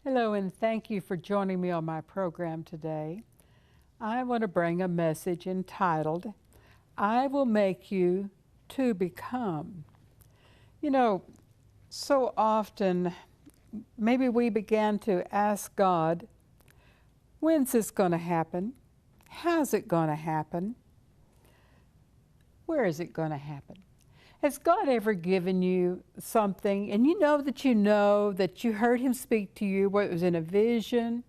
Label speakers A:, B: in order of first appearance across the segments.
A: Hello, and thank you for joining me on my program today. I want to bring a message entitled, I Will Make You to Become. You know, so often, maybe we began to ask God, when's this going to happen? How's it going to happen? Where is it going to happen? Has God ever given you something and you know that you heard Him speak to you, whether it was in a vision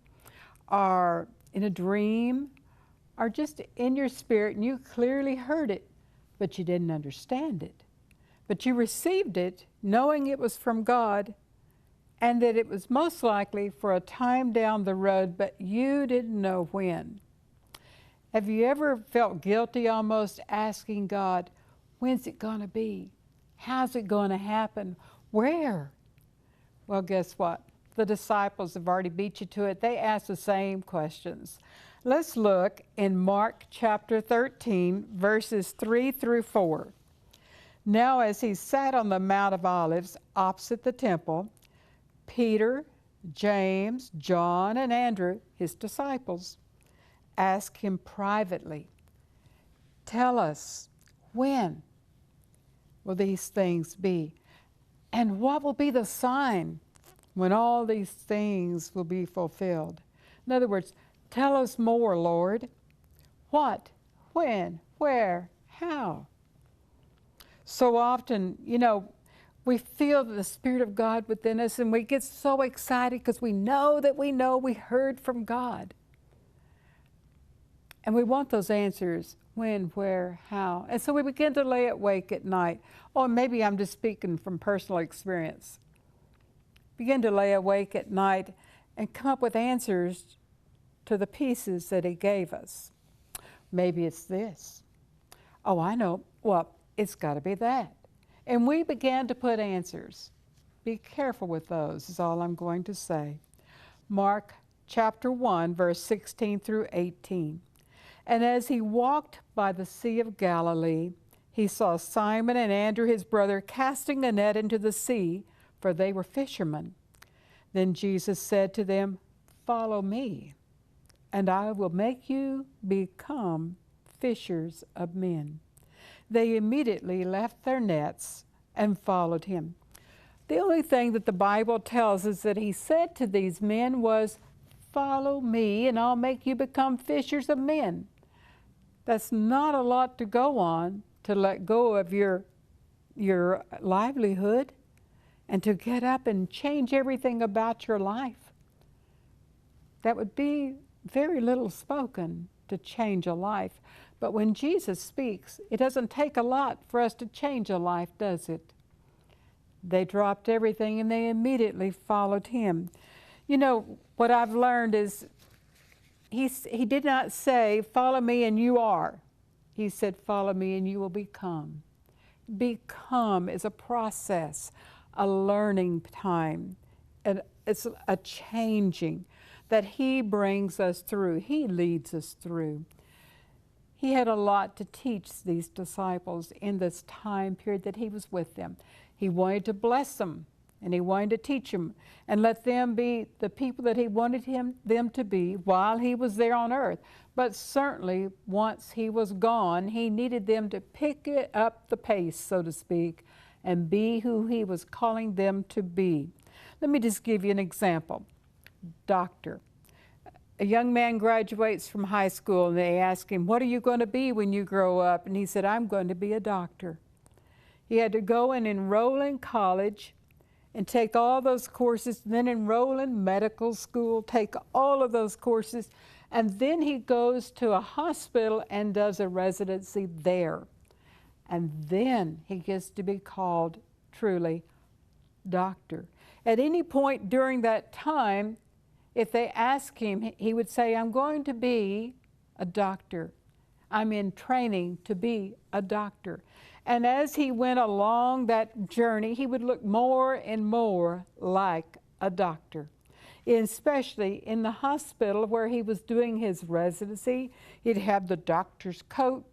A: or in a dream or just in your spirit, and you clearly heard it, but you didn't understand it? But you received it knowing it was from God and that it was most likely for a time down the road, but you didn't know when. Have you ever felt guilty almost asking God, when's it going to be? How's it going to happen? Where? Well, guess what? The disciples have already beat you to it. They asked the same questions. Let's look in Mark chapter 13, verses 3 through 4. Now, as he sat on the Mount of Olives opposite the temple, Peter, James, John, and Andrew, his disciples, asked him privately, tell us, when will these things be? And what will be the sign when all these things will be fulfilled? In other words, tell us more, Lord. What, when, where, how? So often, we feel the Spirit of God within us and we get so excited because we know we heard from God. And we want those answers, when, where, how. And so we begin to lay awake at night. Or maybe I'm just speaking from personal experience. Begin to lay awake at night and come up with answers to the pieces that He gave us. Maybe it's this. Oh, I know. Well, it's got to be that. And we began to put answers. Be careful with those, is all I'm going to say. Mark chapter 1, verse 16 through 18. And as he walked by the Sea of Galilee, he saw Simon and Andrew his brother casting a net into the sea, for they were fishermen. Then Jesus said to them, follow me, and I will make you become fishers of men. They immediately left their nets and followed him. The only thing that the Bible tells us that he said to these men was, follow me and I'll make you become fishers of men. That's not a lot to go on, to let go of your livelihood and to get up and change everything about your life. That would be very little spoken to change a life. But when Jesus speaks, it doesn't take a lot for us to change a life, does it? They dropped everything and they immediately followed him. You know, what I've learned is he did not say, follow me and you are. He said, follow me and you will become. Become is a process, a learning time, and it's a changing that he brings us through. He leads us through. He had a lot to teach these disciples in this time period that he was with them. He wanted to bless them, and he wanted to teach them and let them be the people that he wanted them to be while he was there on earth. But certainly, once he was gone, he needed them to pick it up the pace, so to speak, and be who he was calling them to be. Let me just give you an example. Doctor. A young man graduates from high school and they ask him, what are you going to be when you grow up? And he said, I'm going to be a doctor. He had to go and enroll in college and take all those courses, then enroll in medical school, take all of those courses, and then he goes to a hospital and does a residency there. And then he gets to be called truly doctor. At any point during that time, if they ask him, he would say, I'm going to be a doctor. I'm in training to be a doctor. And as he went along that journey, he would look more and more like a doctor. Especially in the hospital where he was doing his residency, he'd have the doctor's coat.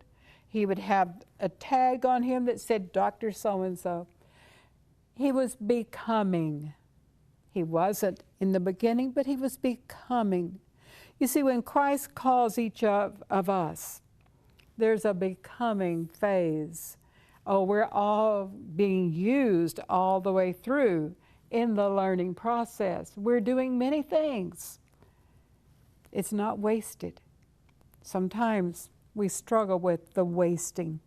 A: He would have a tag on him that said Dr. So-and-so. He was becoming. He wasn't in the beginning, but he was becoming. You see, when Christ calls each of us, there's a becoming phase. Oh, we're all being used all the way through in the learning process. We're doing many things. It's not wasted. Sometimes we struggle with the wasting.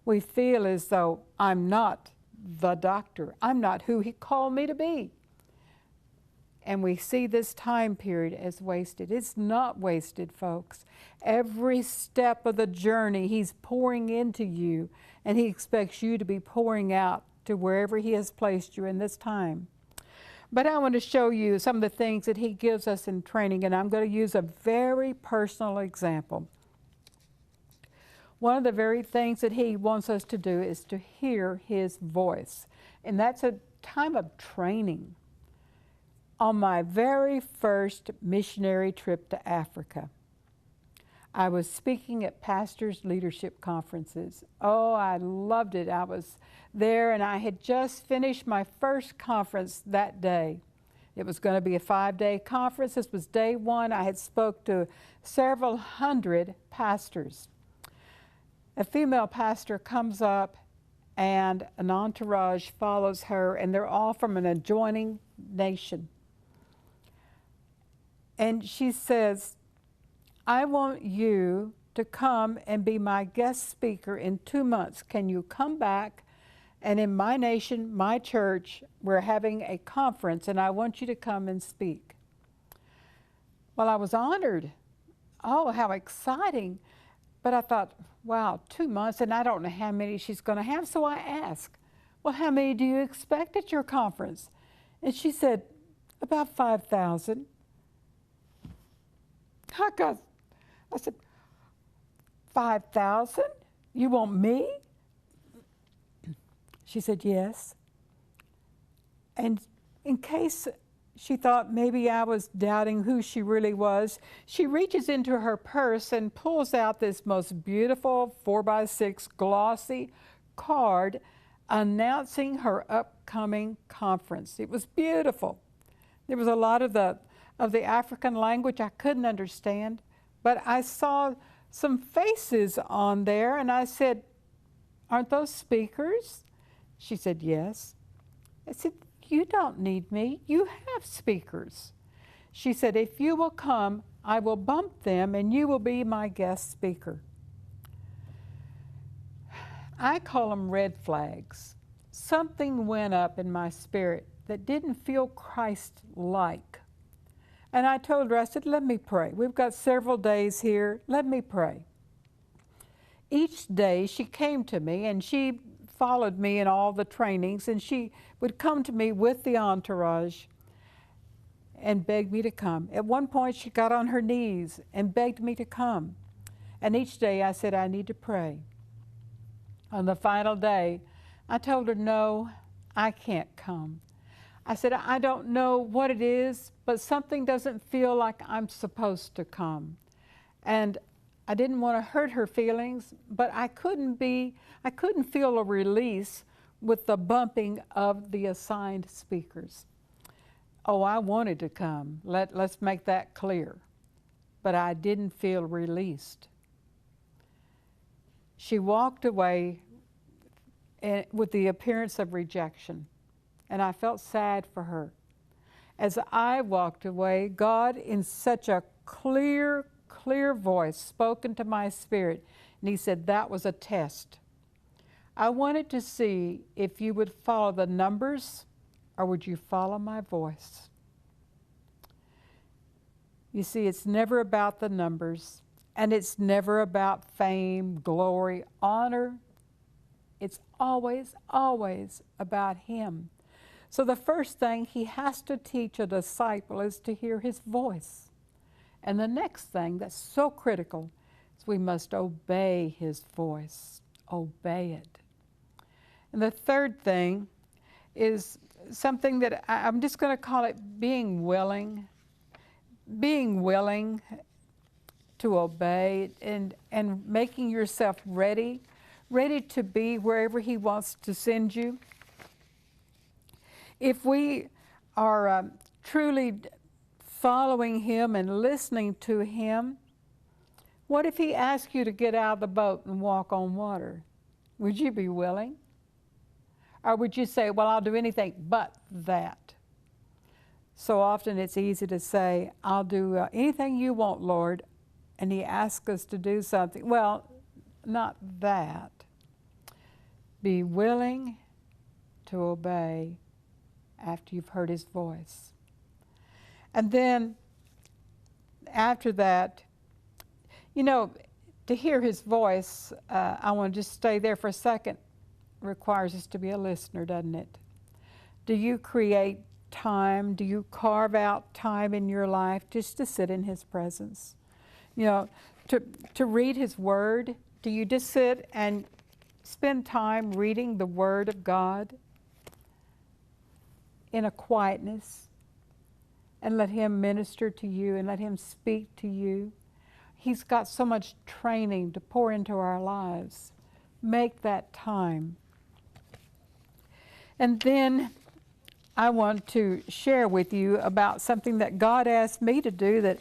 A: We feel as though I'm not the doctor. I'm not who he called me to be. And we see this time period as wasted. It's not wasted, folks. Every step of the journey, he's pouring into you, and he expects you to be pouring out to wherever he has placed you in this time. But I want to show you some of the things that he gives us in training, and I'm going to use a very personal example. One of the very things that he wants us to do is to hear his voice, and that's a time of training. On my very first missionary trip to Africa, I was speaking at pastors' leadership conferences. Oh, I loved it. I was there, and I had just finished my first conference that day. It was going to be a 5-day conference. This was day one. I had spoke to several hundred pastors. A female pastor comes up, and an entourage follows her, and they're all from an adjoining nation. And she says, I want you to come and be my guest speaker in 2 months. Can you come back? And in my nation, my church, we're having a conference, and I want you to come and speak. Well, I was honored. Oh, how exciting. But I thought, wow, 2 months, and I don't know how many she's going to have. So I asked, well, how many do you expect at your conference? And she said, about 5,000. I said, 5,000? You want me? She said, yes. And in case she thought maybe I was doubting who she really was, she reaches into her purse and pulls out this most beautiful 4x6 glossy card announcing her upcoming conference. It was beautiful. There was a lot of the African language I couldn't understand, but I saw some faces on there, and I said, aren't those speakers? She said, yes. I said, you don't need me. You have speakers. She said, if you will come, I will bump them, and you will be my guest speaker. I call them red flags. Something went up in my spirit that didn't feel Christ-like. And I told her, I said, let me pray. We've got several days here. Let me pray. Each day she came to me, and she followed me in all the trainings, and she would come to me with the entourage and beg me to come. At one point she got on her knees and begged me to come. And each day I said, I need to pray. On the final day, I told her, no, I can't come. I said, I don't know what it is, but something doesn't feel like I'm supposed to come. And I didn't want to hurt her feelings, but I couldn't feel a release with the bumping of the assigned speakers. Oh, I wanted to come. Let's make that clear. But I didn't feel released. She walked away with the appearance of rejection. And I felt sad for her. As I walked away, God, in such a clear voice, spoke into my spirit, and he said, that was a test. I wanted to see if you would follow the numbers, or would you follow my voice? You see, it's never about the numbers, and it's never about fame, glory, honor. It's always, always about him. So the first thing he has to teach a disciple is to hear his voice. And the next thing that's so critical is we must obey his voice. Obey it. And the third thing is something that I'm just going to call it being willing. Being willing to obey and making yourself ready to be wherever he wants to send you. If we are truly following Him and listening to Him, what if He asked you to get out of the boat and walk on water? Would you be willing? Or would you say, well, I'll do anything but that? So often it's easy to say, I'll do anything you want, Lord, and He asks us to do something. Well, not that. Be willing to obey after you've heard His voice. And then after that, you know, to hear His voice, I want to just stay there for a second, requires us to be a listener, doesn't it? Do you create time? Do you carve out time in your life just to sit in His presence? You know, to read His Word? Do you just sit and spend time reading the Word of God in a quietness and let Him minister to you and let Him speak to you? He's got so much training to pour into our lives. Make that time. And then I want to share with you about something that God asked me to do that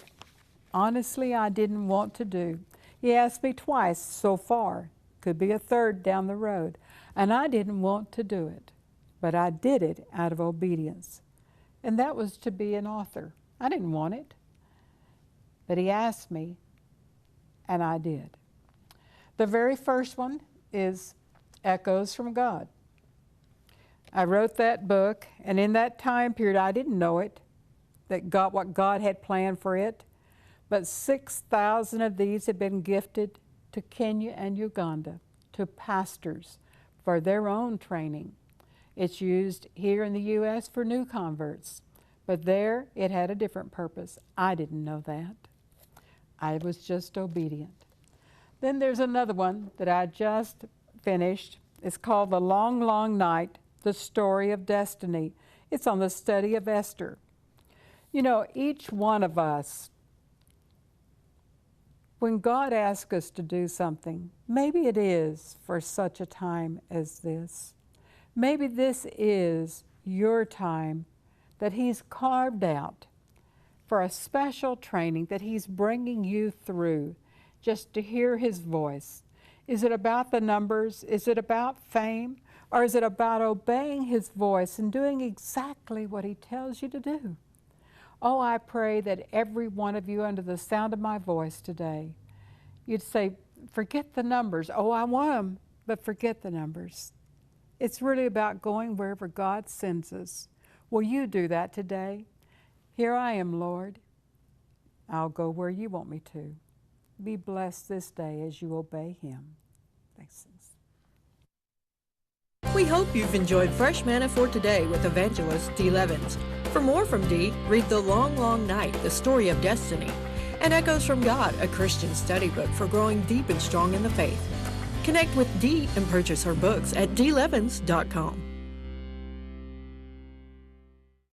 A: honestly I didn't want to do. He asked me twice so far, could be a third down the road, and I didn't want to do it, but I did it out of obedience. And that was to be an author. I didn't want it, but He asked me, and I did. The very first one is Echoes from God. I wrote that book, and in that time period, I didn't know it, what God had planned for it, but 6,000 of these have been gifted to Kenya and Uganda, to pastors for their own training. It's used here in the U.S. for new converts, but there it had a different purpose. I didn't know that. I was just obedient. Then there's another one that I just finished. It's called The Long, Long Night, The Story of Destiny. It's on the study of Esther. You know, each one of us, when God asks us to do something, maybe it is for such a time as this. Maybe this is your time that He's carved out for a special training that He's bringing you through just to hear His voice. Is it about the numbers? Is it about fame? Or is it about obeying His voice and doing exactly what He tells you to do? Oh, I pray that every one of you under the sound of my voice today, you'd say, forget the numbers. Oh, I want them, but forget the numbers. It's really about going wherever God sends us. Will you do that today? Here I am, Lord. I'll go where you want me to. Be blessed this day as you obey Him. Thanks.
B: We hope you've enjoyed Fresh Manna for Today with Evangelist D. Levens. For more from D, read The Long, Long Night, The Story of Destiny, and Echoes from God, a Christian study book for growing deep and strong in the faith. Connect with D and purchase her books at dlevens.com.